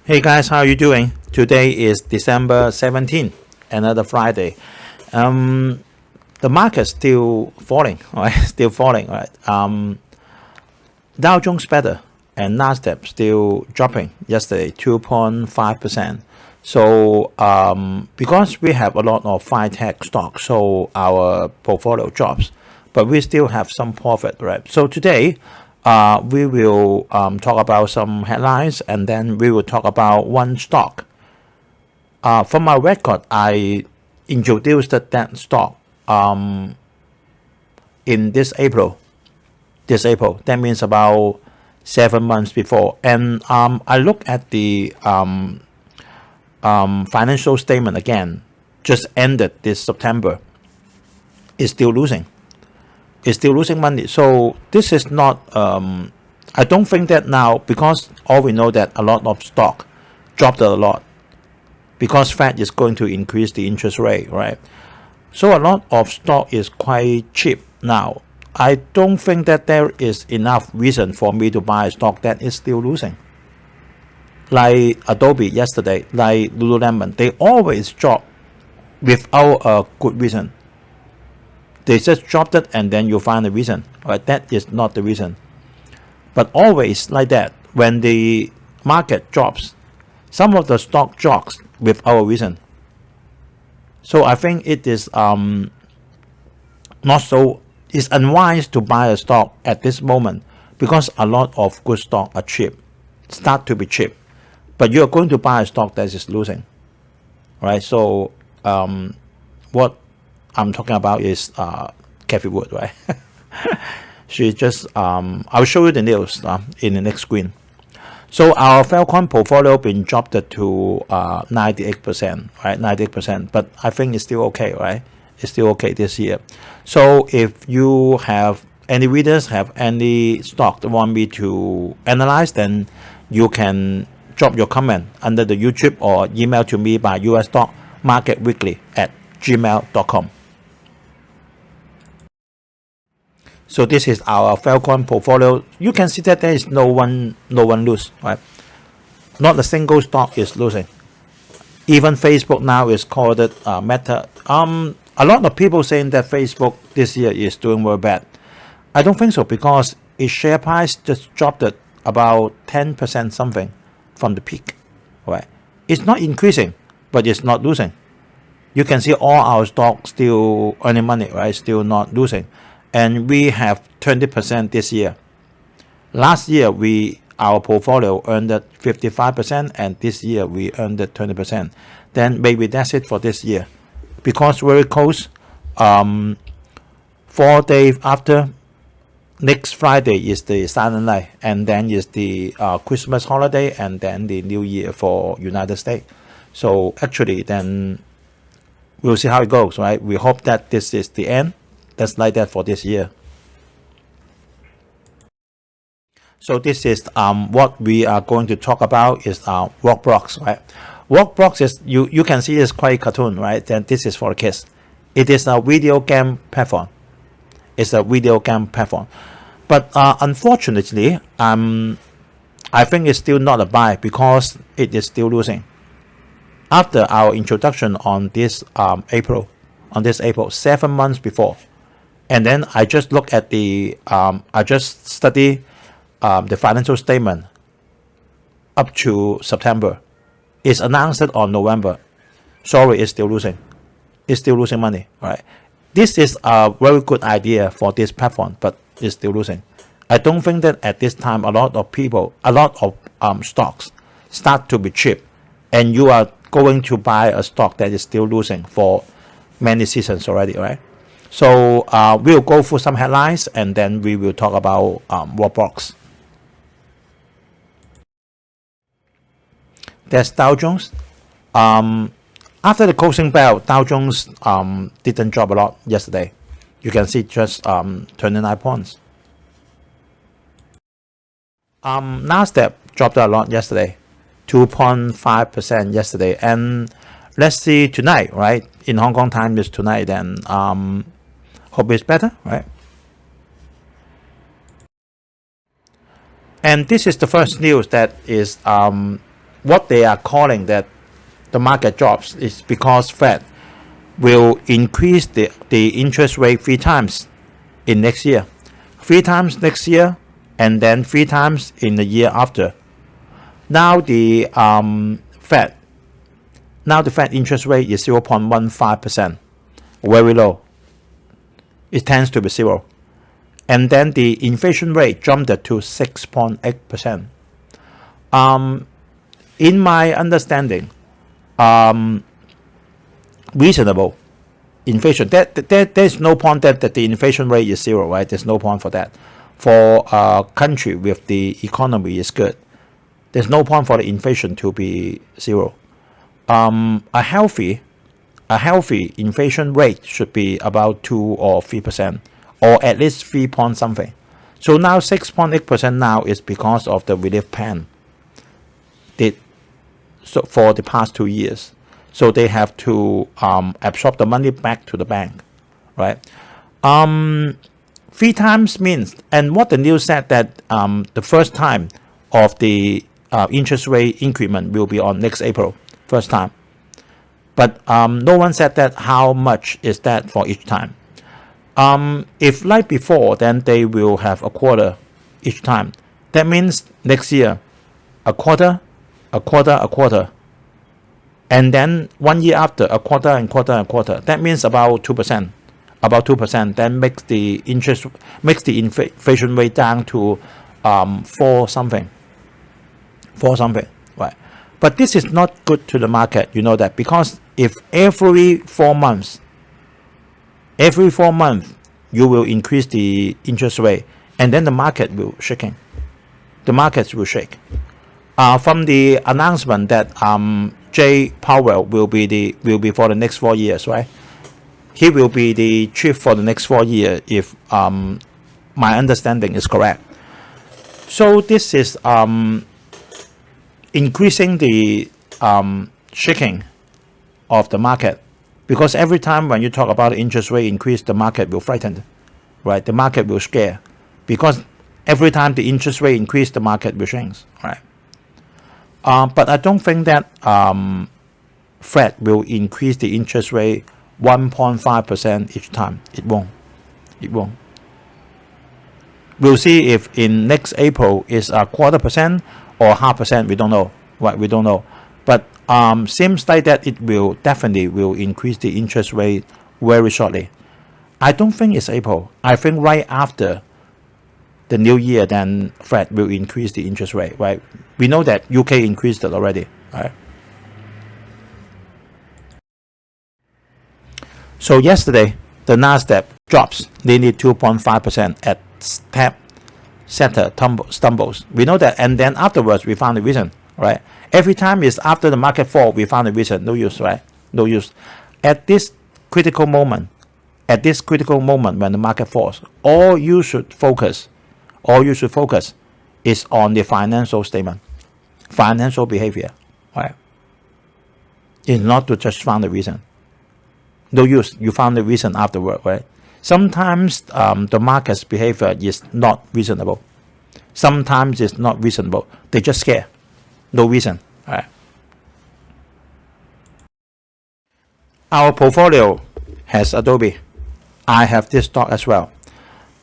Hey guys, how are you doing? Today is December 17th, another Friday. The market's still falling, right? Still falling, right? Dow Jones better and Nasdaq still dropping yesterday, 2.5%. So because we have a lot of tech stocks, so our portfolio drops, but we still have some profit, right? So today we will talk about some headlines, and then we will talk about one stock. From my record, I introduced that stock in this April. That means about 7 months before. And I look at the financial statement again, just ended this September. It's still losing. It's still losing money. So this is not, I don't think that now, because all we know that a lot of stock dropped a lot because Fed is going to increase the interest rate, right? So a lot of stock is quite cheap now. I don't think that there is enough reason for me to buy a stock that is still losing. Like Adobe yesterday, like Lululemon, they always drop without a good reason. They just dropped it and then you find a reason, right? That is not the reason. But always like that, when the market drops, some of the stock drops without a reason. So I think it is it's unwise to buy a stock at this moment, because a lot of good stock are cheap, start to be cheap, but you're going to buy a stock that is losing, right? So what I'm talking about is Kathy Wood, right? She just I'll show you the news in the next screen. So our Falcon portfolio been dropped to 98%, right? 98%, but I think it's still okay, right? It's still okay this year. So if you have any readers have any stock that want me to analyze, then you can drop your comment under the YouTube or email to me by usstockmarketweekly@gmail.com. So this is our Falcon portfolio. You can see that there is no one lose, right? Not a single stock is losing. Even Facebook now is called it Meta. A lot of people saying that Facebook this year is doing very bad. I don't think so, because its share price just dropped it about 10% something from the peak, right? It's not increasing, but it's not losing. You can see all our stocks still earning money, right? Still not losing. And we have 20% this year. Last year, our portfolio earned 55%, and this year we earned 20%. Then maybe that's it for this year, because very close. 4 days after, next Friday is the Silent Night, and then is the Christmas holiday, and then the New Year for United States. So actually, then we'll see how it goes, right? We hope that this is the end. That's like that for this year. So this is what we are going to talk about is ROBLOX, right? ROBLOX is, you can see it's quite cartoon, right? Then this is for kids. It is a video game platform. It's a video game platform. But unfortunately, I think it's still not a buy, because it is still losing. After our introduction on this April, 7 months before, and then I just look at the I just study the financial statement up to September. It's announced on November. Sorry, it's still losing. It's still losing money, right? This is a very good idea for this platform, but it's still losing. I don't think that at this time a lot of stocks start to be cheap, and you are going to buy a stock that is still losing for many seasons already, right? So we'll go through some headlines, and then we will talk about ROBLOX. That's Dow Jones. After the closing bell, Dow Jones didn't drop a lot yesterday. You can see just 29 points. Nasdaq dropped a lot yesterday, 2.5% yesterday. And let's see tonight, right? In Hong Kong time is tonight, then hope it's better, right? And this is the first news that is what they are calling that the market drops is because Fed will increase the interest rate 3 times in next year. 3 times next year, and then 3 times in the year after. Now the Fed interest rate is 0.15%, very low. It tends to be 0. And then the inflation rate jumped to 6.8%. In my understanding, reasonable inflation. There's no point that the inflation rate is 0, right? There's no point for that. For a country with the economy is good, there's no point for the inflation to be 0. A healthy inflation rate should be about 2 or 3%, or at least 3 point something. So now 6.8% now is because of the relief plan. So for the past 2 years, so they have to absorb the money back to the bank, right? 3 times means, and what the news said that the first time of the interest rate increment will be on next April, first time. But no one said that how much is that for each time. If like before, then they will have a quarter each time. That means next year, a quarter, and then 1 year after, a quarter and quarter. That means about 2%. About 2%. Then makes the inflation rate down to 4 something, right? But this is not good to the market, you know that, because if every 4 months you will increase the interest rate, and then the market will shaking. The markets will shake. From the announcement that Jay Powell will be for the next 4 years, right? He will be the chief for the next 4 years, if my understanding is correct. So this is increasing the shaking of the market, because every time when you talk about interest rate increase, the market will frighten, right? The market will scare, because every time the interest rate increase, the market will shrink, right? But I don't think that Fed will increase the interest rate 1.5% each time. It won't. We'll see if in next April is a 0.25% or 0.5%. We don't know. Right? We don't know. But seems like that it will definitely increase the interest rate very shortly. I don't think it's April. I think right after the new year, then Fed will increase the interest rate, right? We know that UK increased it already, right? So yesterday, the Nasdaq drops nearly 2.5% at Setter stumbles. We know that, and then afterwards we found the reason, right? Every time is after the market fall, we found the reason. No use, right? No use. At this critical moment when the market falls, all you should focus is on the financial statement, financial behavior, right? It's not to just find the reason. No use. You found the reason afterward, right? Sometimes the market's behavior is not reasonable. Sometimes it's not reasonable. They just scare. No reason, right? Our portfolio has Adobe. I have this stock as well.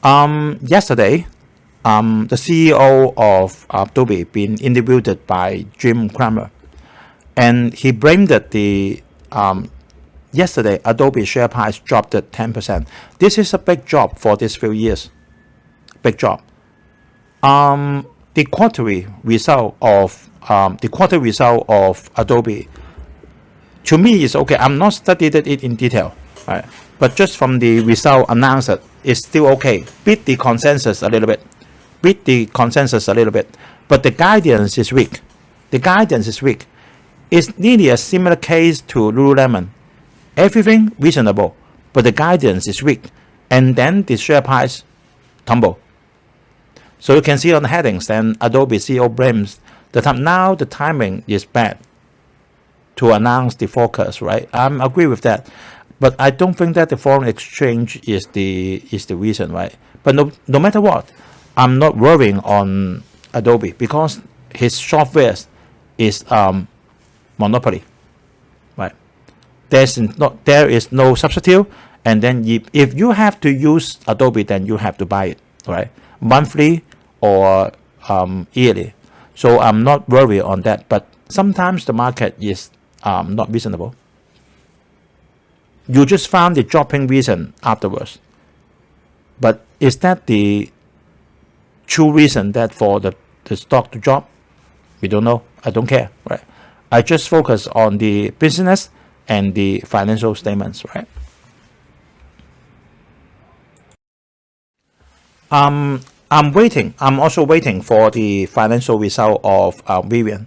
Yesterday, the CEO of Adobe been interviewed by Jim Cramer, and he blamed the yesterday Adobe share price dropped at 10%. This is a big drop for these few years. Big drop. The quarterly result of Adobe, to me, is okay. I'm not studied it in detail, right? But just from the result announced, it's still okay. Beat the consensus a little bit. But the guidance is weak. It's nearly a similar case to Lululemon. Everything reasonable, but the guidance is weak, and then the share price tumble. So you can see on the headings, then Adobe CEO blames the time. Now the timing is bad to announce the forecast, right? I agree with that, but I don't think that the foreign exchange is the reason, right? But no matter what, I'm not worrying on Adobe, because his software is monopoly, right? There is no substitute. And then if you have to use Adobe, then you have to buy it, right? Monthly or yearly. So I'm not worried on that. But sometimes the market is not reasonable. You just found the dropping reason afterwards. But is that the true reason that for the stock to drop? We don't know. I don't care, right? I just focus on the business and the financial statements, right? I'm waiting. I'm also waiting for the financial result of Rivian.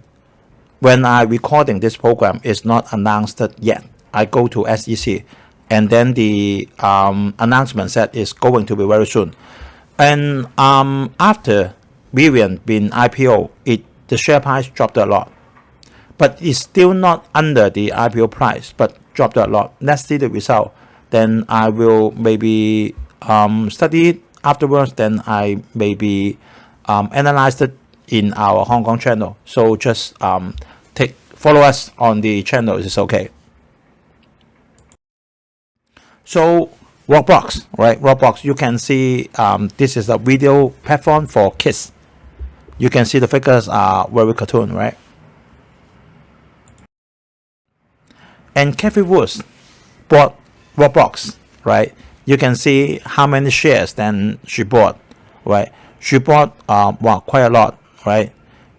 When I recording this program, it's not announced yet. I go to SEC, and then the announcement said it's going to be very soon. And after Rivian been IPO, the share price dropped a lot, but it's still not under the IPO price, but dropped a lot. Let's see the result. Then I will maybe study it afterwards. Then I maybe analyze it in our Hong Kong channel. So just follow us on the channel. It's okay. So ROBLOX, right? ROBLOX, you can see this is a video platform for kids. You can see the figures are very cartoon, right? And Kathy Woods bought ROBLOX, right? You can see how many shares then she bought, right? She bought quite a lot, right?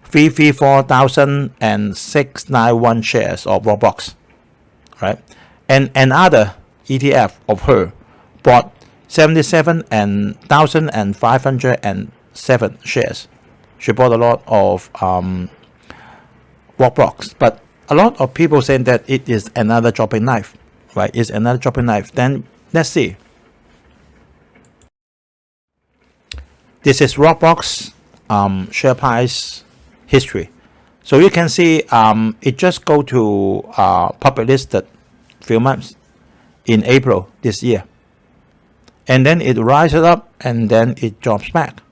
334,691 shares of ROBLOX, right? And another ETF of her bought 77,507 shares. She bought a lot of ROBLOX, but a lot of people saying that it is another dropping knife, right? It's another dropping knife. Then let's see. This is ROBLOX share price history. So you can see it just go to public listed few months in April this year, and then it rises up and then it drops back.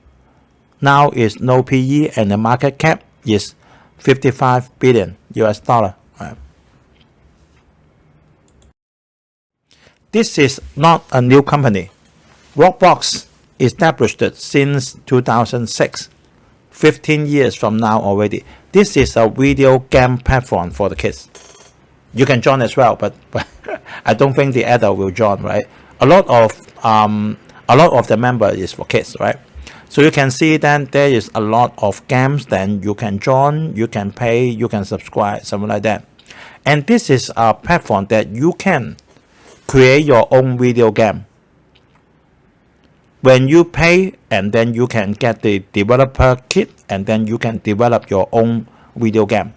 Now it's no PE and the market cap is 55 billion US dollar. Right? This is not a new company. ROBLOX established it since 2006, 15 years from now already. This is a video game platform for the kids. You can join as well, but I don't think the adult will join, right? A lot of the member is for kids, right? So you can see that there is a lot of games. Then you can join, you can pay, you can subscribe, something like that. And this is a platform that you can create your own video game. When you pay, and then you can get the developer kit, and then you can develop your own video game.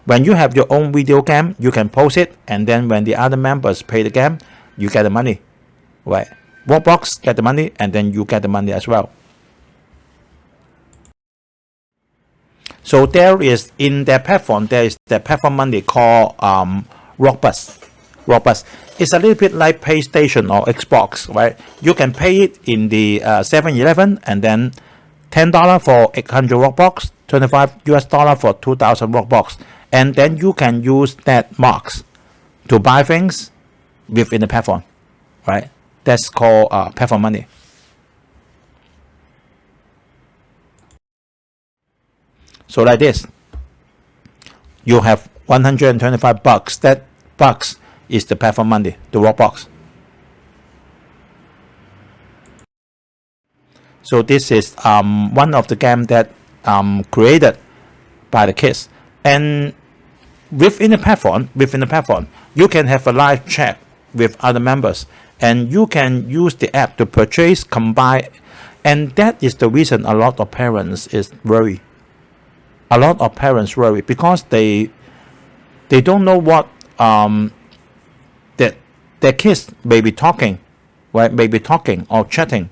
When you have your own video game, you can post it, and then when the other members pay the game, you get the money, right? ROBLOX get the money, and then you get the money as well. So there is in their platform, there is the platform money called ROBLOX. ROBLOX. It's a little bit like PlayStation or Xbox, right? You can pay it in the 7-Eleven, and then $10 for 800 ROBLOX, $25 US for 2,000 ROBLOX, and then you can use that marks to buy things within the platform, right? That's called platform money. So like this, you have 125 bucks. That bucks is the platform money, the ROBLOX. So this is one of the games that created by the kids, and within the platform, you can have a live chat with other members, and you can use the app to purchase, combine, and that is the reason a lot of parents is worried. A lot of parents worry because they don't know what that their kids may be talking, right? Maybe talking or chatting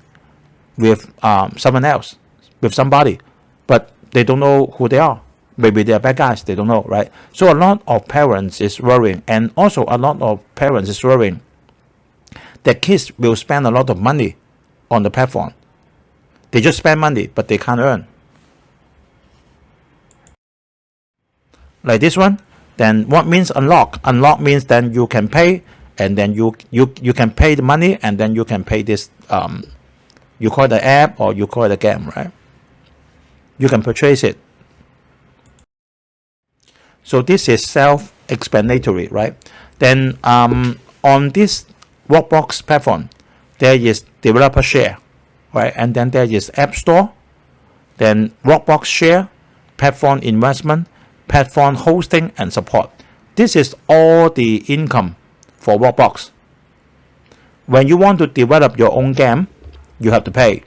with someone else, with somebody, but they don't know who they are. Maybe they're bad guys. They don't know, right? So a lot of parents is worrying, and also a lot of parents is worrying that kids will spend a lot of money on the platform. They just spend money, but they can't earn. like this one. Then what means unlock? Unlock means then you can pay, and then you can pay the money, and then you can pay this. You call it the app or you call it a game, right? You can purchase it. So this is self-explanatory, right? Then on this ROBLOX platform, there is developer share, right? And then there is App Store, then ROBLOX share, platform investment, platform hosting and support. This is all the income for ROBLOX. When you want to develop your own game, you have to pay,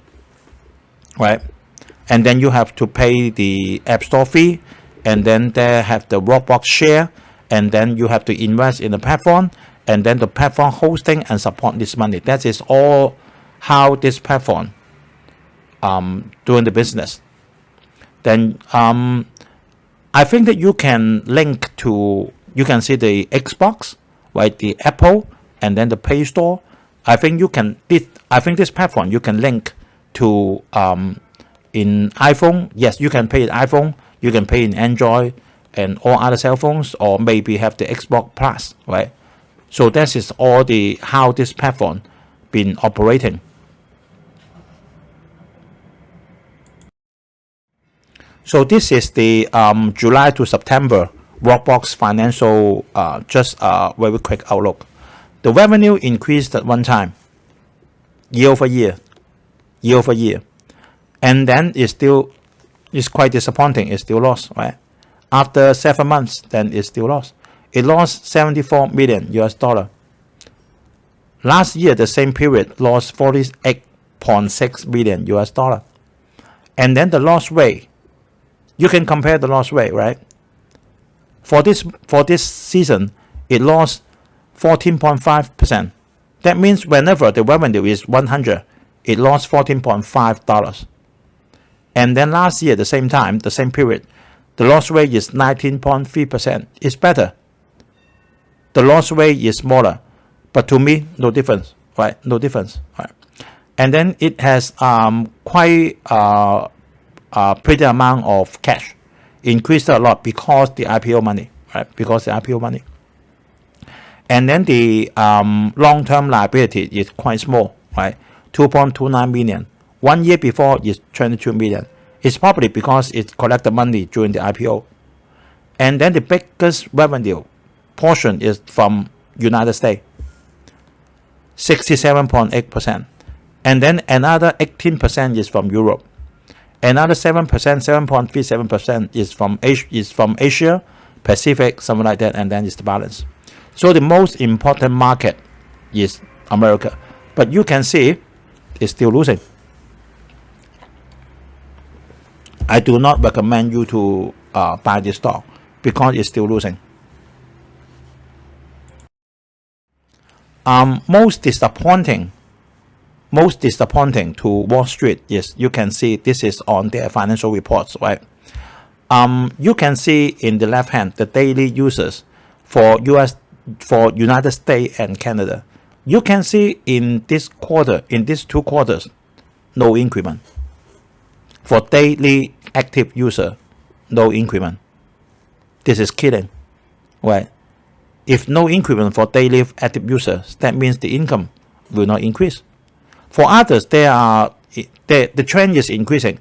right? And then you have to pay the App Store fee, and then they have the ROBLOX share, and then you have to invest in the platform, and then the platform hosting and support this money. That is all how this platform doing the business. Then I think that you can link to, you can see the Xbox, right, the Apple, and then the Play Store. I think you can, I think this platform you can link to in iPhone. Yes, you can pay in iPhone, you can pay in Android and all other cell phones, or maybe have the Xbox Plus, right? So that is all the how this platform been operating. So this is the July to September ROBLOX financial, just a very quick outlook. The revenue increased at one time, year over year, and then it's quite disappointing. It's still lost, right? After 7 months, then it's still lost. It lost $74 million US. Last year, the same period, lost $48.6 million US. And then the loss rate, you can compare the loss rate, right? For this season, it lost 14.5%. That means whenever the revenue is 100, it lost $14.5. And then last year, the same time, the same period, the loss rate is 19.3%. It's better. The loss rate is smaller, but to me, no difference, right? No difference, right? And then it has quite pretty amount of cash, increased a lot because the IPO money, right? Because the IPO money. And then the long-term liability is quite small, right? 2.29 million. 1 year before is 22 million. It's probably because it collected money during the IPO. And then the biggest revenue portion is from United States, 67.8%. And then another 18% is from Europe. Another 7%, 7.37% is from Asia, Pacific, something like that, and then it's the balance. So the most important market is America. But you can see it's still losing. I do not recommend you to buy this stock because it's still losing. Most disappointing to Wall Street is, you can see this is on their financial reports, right? You can see in the left hand the daily users for United States and Canada. You can see in this quarter, in these 2 quarters, no increment. For daily active user, no increment. This is killing, right? If no increment for daily active users, that means the income will not increase. For others, the trend is increasing,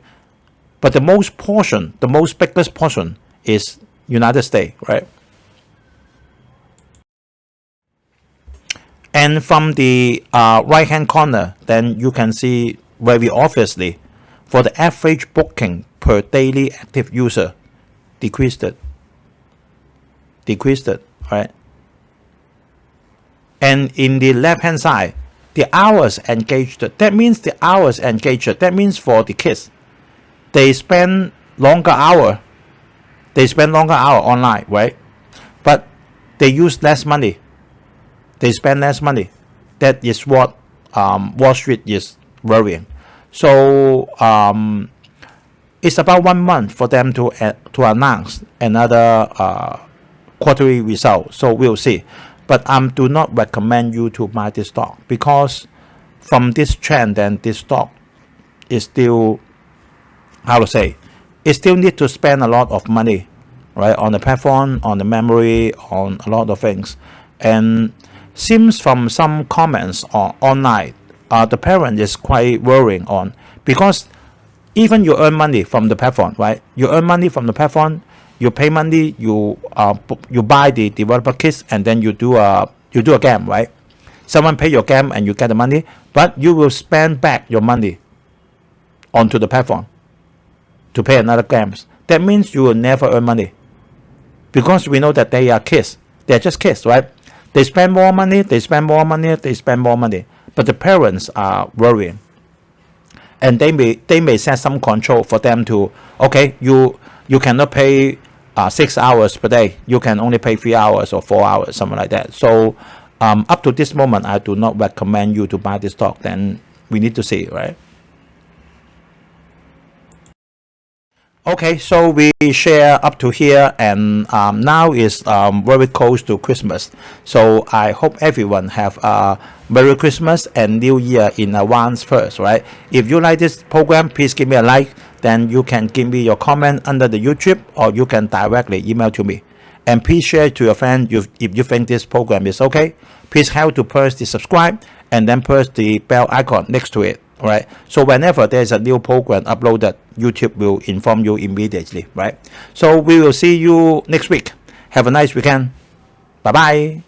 but the biggest portion is United States, right? And from the right hand corner, then you can see very obviously for the average booking per daily active user decreased it, right? And in the left hand side, the hours engaged, that means the hours engaged, that means for the kids, they spend longer hour online, right? But they use less money, they spend less money. That is what Wall Street is worrying. So it's about 1 month for them to announce another quarterly result. So we'll see. But I do not recommend you to buy this stock because from this trend, then this stock is still, how to say, it still need to spend a lot of money right? On the platform, on the memory, on a lot of things. And seems from some comments online, the parent is quite worrying on, because even you earn money from the platform, right? You earn money from the platform, you pay money, you buy the developer kits, and then you do a game, right? Someone pay your game and you get the money, but you will spend back your money onto the platform to pay another games. That means you will never earn money, because we know that they are kids. They are just kids, right? They spend more money, they spend more money, they spend more money, but the parents are worrying, and they may set some control for them to, okay, you cannot pay 6 hours per day, you can only pay 3 hours or 4 hours, something like that. So up to this moment, I do not recommend you to buy this stock. Then we need to see, right? Okay, so we share up to here, and now is very close to Christmas. So I hope everyone have a Merry Christmas and New Year in advance first, right? If you like this program, please give me a like. Then you can give me your comment under the YouTube, or you can directly email to me. And please share to your friend if you think this program is okay. Please help to press the subscribe and then press the bell icon next to it. Right, so whenever there's a new program uploaded, YouTube will inform you immediately, right? So we will see you next week. Have a nice weekend. Bye bye.